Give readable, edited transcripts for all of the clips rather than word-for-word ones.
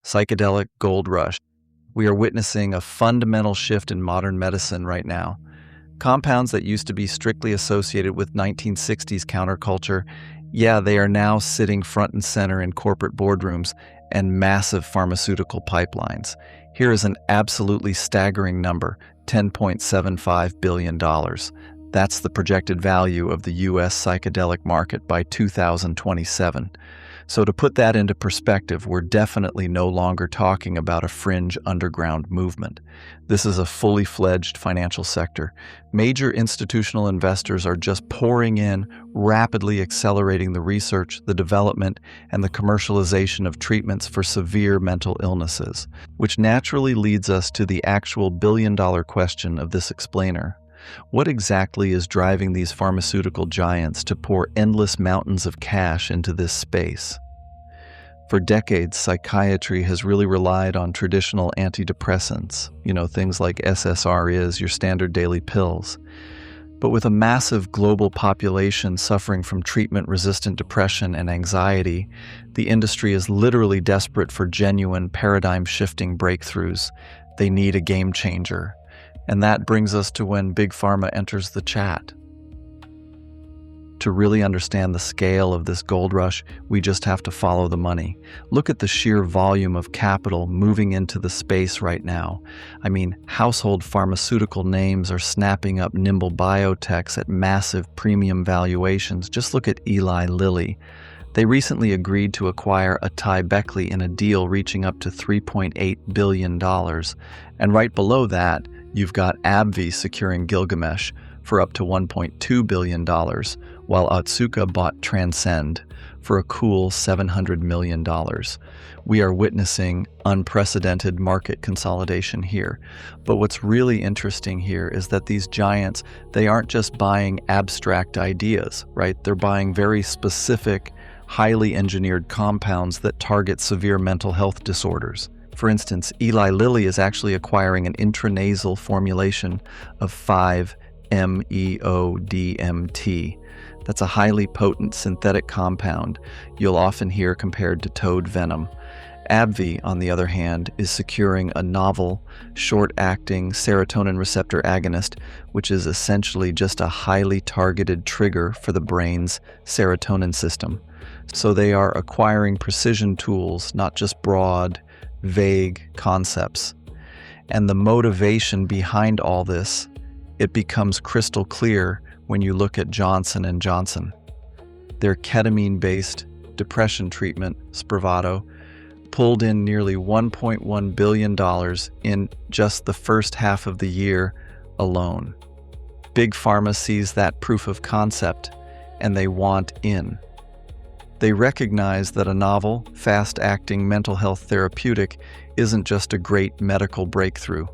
Psychedelic gold rush. We are witnessing a fundamental shift in modern medicine right now. Compounds that used to be strictly associated with 1960s counterculture, yeah, they are now sitting front and center in corporate boardrooms and massive pharmaceutical pipelines. Here is an absolutely staggering number, $10.75 billion. That's the projected value of the U.S. psychedelic market by 2027. So to put that into perspective, we're definitely no longer talking about a fringe underground movement. This is a fully fledged financial sector. Major institutional investors are just pouring in, rapidly accelerating the research, the development, and the commercialization of treatments for severe mental illnesses, which naturally leads us to the actual billion-dollar question of this explainer. What exactly is driving these pharmaceutical giants to pour endless mountains of cash into this space? For decades, psychiatry has really relied on traditional antidepressants, things like SSRIs, your standard daily pills. But with a massive global population suffering from treatment-resistant depression and anxiety, the industry is literally desperate for genuine paradigm-shifting breakthroughs. They need a game changer. And that brings us to when Big Pharma enters the chat. To really understand the scale of this gold rush, we just have to follow the money. Look at the sheer volume of capital moving into the space right now. I mean, household pharmaceutical names are snapping up nimble biotechs at massive premium valuations. Just look at Eli Lilly. They recently agreed to acquire Atai Beckley in a deal reaching up to $3.8 billion. And right below that, you've got AbbVie securing Gilgamesh for up to $1.2 billion, while Otsuka bought Transcend for a cool $700 million. We are witnessing unprecedented market consolidation here. But what's really interesting here is that these giants, they aren't just buying abstract ideas, right? They're buying very specific, highly engineered compounds that target severe mental health disorders. For instance, Eli Lilly is actually acquiring an intranasal formulation of 5-MeO-DMT. That's a highly potent synthetic compound you'll often hear compared to toad venom. AbbVie, on the other hand, is securing a novel, short-acting serotonin receptor agonist, which is essentially just a highly targeted trigger for the brain's serotonin system. So they are acquiring precision tools, not just broad, vague concepts. And the motivation behind all this, it becomes crystal clear when you look at Johnson & Johnson. Their ketamine-based depression treatment, Spravato, pulled in nearly $1.1 billion in just the first half of the year alone. Big Pharma sees that proof of concept, and they want in. They recognize that a novel, fast-acting mental health therapeutic isn't just a great medical breakthrough.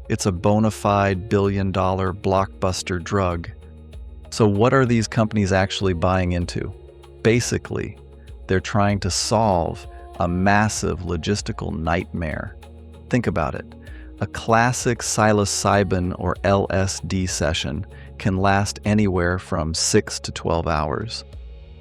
It's a bona fide billion-dollar blockbuster drug. So what are these companies actually buying into? Basically, they're trying to solve a massive logistical nightmare. Think about it. A classic psilocybin or LSD session can last anywhere from 6 to 12 hours.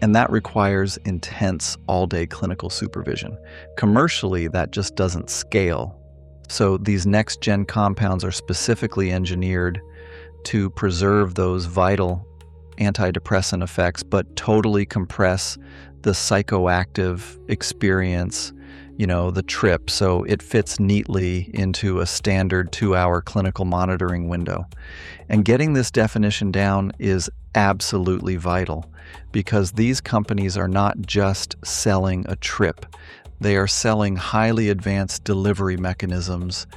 And that requires intense all-day clinical supervision. Commercially, that just doesn't scale. So these next-gen compounds are specifically engineered to preserve those vital antidepressant effects, but totally compress the psychoactive experience, the trip, so it fits neatly into a standard 2-hour clinical monitoring window. And getting this definition down is absolutely vital, because these companies are not just selling a trip. They are selling highly advanced delivery mechanisms.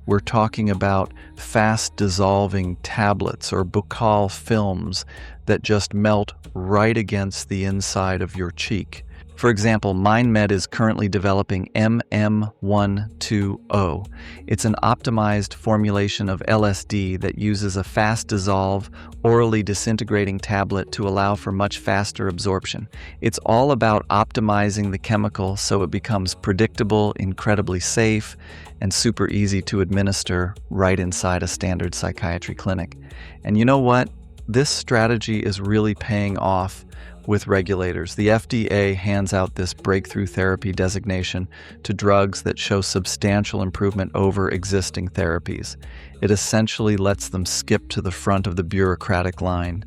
We're talking about fast-dissolving tablets or buccal films that just melt right against the inside of your cheek. For example, MindMed is currently developing MM120. It's an optimized formulation of LSD that uses a fast-dissolve, orally disintegrating tablet to allow for much faster absorption. It's all about optimizing the chemical so it becomes predictable, incredibly safe, and super easy to administer right inside a standard psychiatry clinic. And you know what? This strategy is really paying off with regulators. The FDA hands out this breakthrough therapy designation to drugs that show substantial improvement over existing therapies. It essentially lets them skip to the front of the bureaucratic line.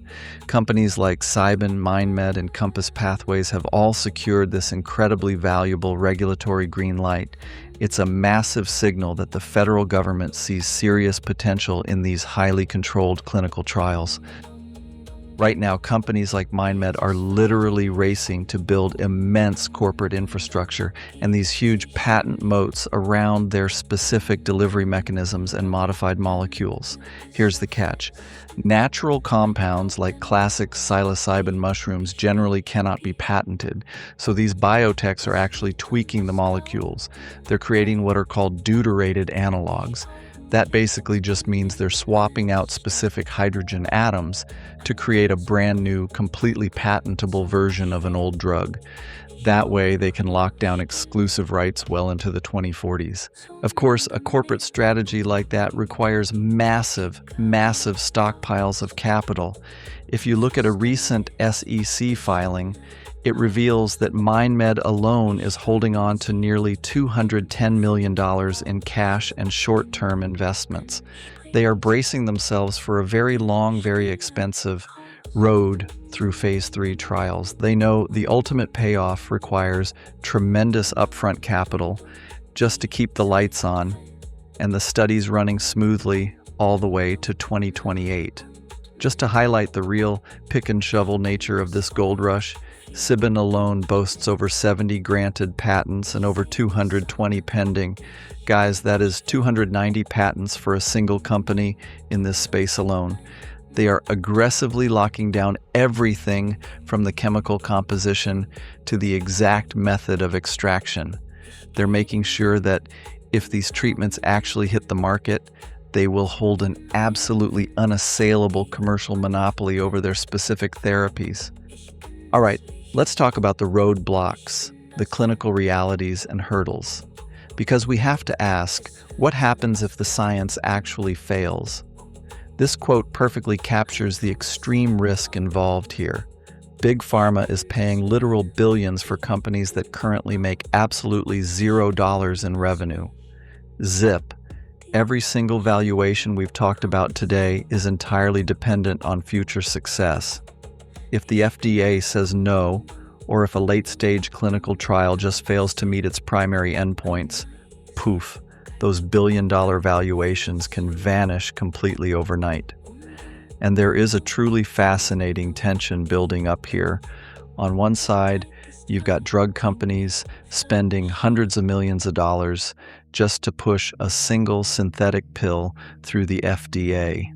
Companies like Cybin, MindMed, and Compass Pathways have all secured this incredibly valuable regulatory green light. It's a massive signal that the federal government sees serious potential in these highly controlled clinical trials. Right now, companies like MindMed are literally racing to build immense corporate infrastructure and these huge patent moats around their specific delivery mechanisms and modified molecules. Here's the catch. Natural compounds like classic psilocybin mushrooms generally cannot be patented, so these biotechs are actually tweaking the molecules. They're creating what are called deuterated analogs. That basically just means they're swapping out specific hydrogen atoms to create a brand new, completely patentable version of an old drug. That way, they can lock down exclusive rights well into the 2040s. Of course, a corporate strategy like that requires massive stockpiles of capital. If you look at a recent SEC filing, it reveals that MindMed alone is holding on to nearly $210 million in cash and short-term investments. They are bracing themselves for a very long, very expensive road through phase 3 trials. They know the ultimate payoff requires tremendous upfront capital just to keep the lights on and the studies running smoothly all the way to 2028. Just to highlight the real pick-and-shovel nature of this gold rush, Cybin alone boasts over 70 granted patents and over 220 pending. Guys, that is 290 patents for a single company in this space alone. They are aggressively locking down everything from the chemical composition to the exact method of extraction. They're making sure that if these treatments actually hit the market, they will hold an absolutely unassailable commercial monopoly over their specific therapies. All right, let's talk about the roadblocks, the clinical realities and hurdles. Because we have to ask, what happens if the science actually fails? This quote perfectly captures the extreme risk involved here. Big Pharma is paying literal billions for companies that currently make absolutely $0 in revenue. Zip. Every single valuation we've talked about today is entirely dependent on future success. If the FDA says no, or if a late-stage clinical trial just fails to meet its primary endpoints, poof, those billion-dollar valuations can vanish completely overnight. And there is a truly fascinating tension building up here. On one side, you've got drug companies spending hundreds of millions of dollars just to push a single synthetic pill through the FDA.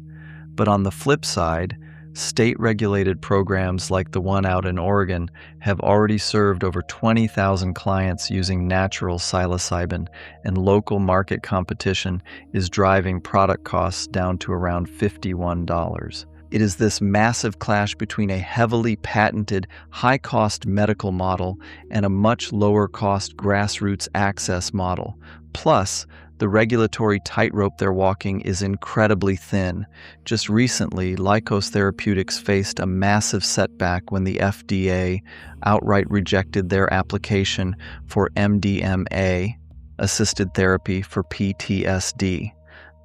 But on the flip side, state-regulated programs like the one out in Oregon have already served over 20,000 clients using natural psilocybin, and local market competition is driving product costs down to around $51. It is this massive clash between a heavily patented, high-cost medical model and a much lower-cost grassroots access model. Plus, the regulatory tightrope they're walking is incredibly thin. Just recently, Lykos Therapeutics faced a massive setback when the FDA outright rejected their application for MDMA, assisted therapy for PTSD.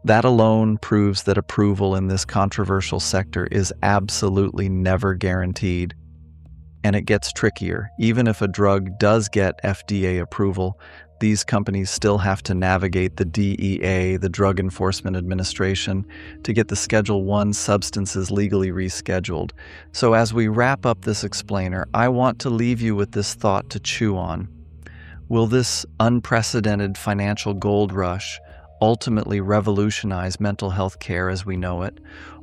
That alone proves that approval in this controversial sector is absolutely never guaranteed. And it gets trickier. Even if a drug does get FDA approval, these companies still have to navigate the DEA, the Drug Enforcement Administration, to get the Schedule I substances legally rescheduled. So as we wrap up this explainer, I want to leave you with this thought to chew on. Will this unprecedented financial gold rush ultimately revolutionize mental health care as we know it,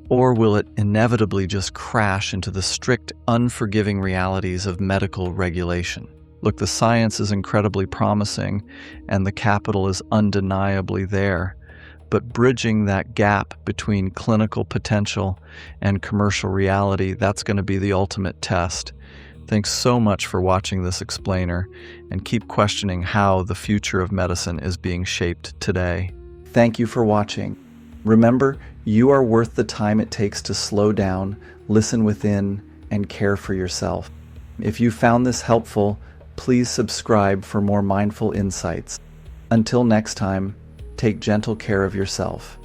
or will it inevitably just crash into the strict, unforgiving realities of medical regulation? Look, the science is incredibly promising, and the capital is undeniably there, but bridging that gap between clinical potential and commercial reality, that's going to be the ultimate test. Thanks so much for watching this explainer, and keep questioning how the future of medicine is being shaped today. Thank you for watching. Remember, you are worth the time it takes to slow down, listen within, and care for yourself. If you found this helpful, please subscribe for more mindful insights. Until next time, take gentle care of yourself.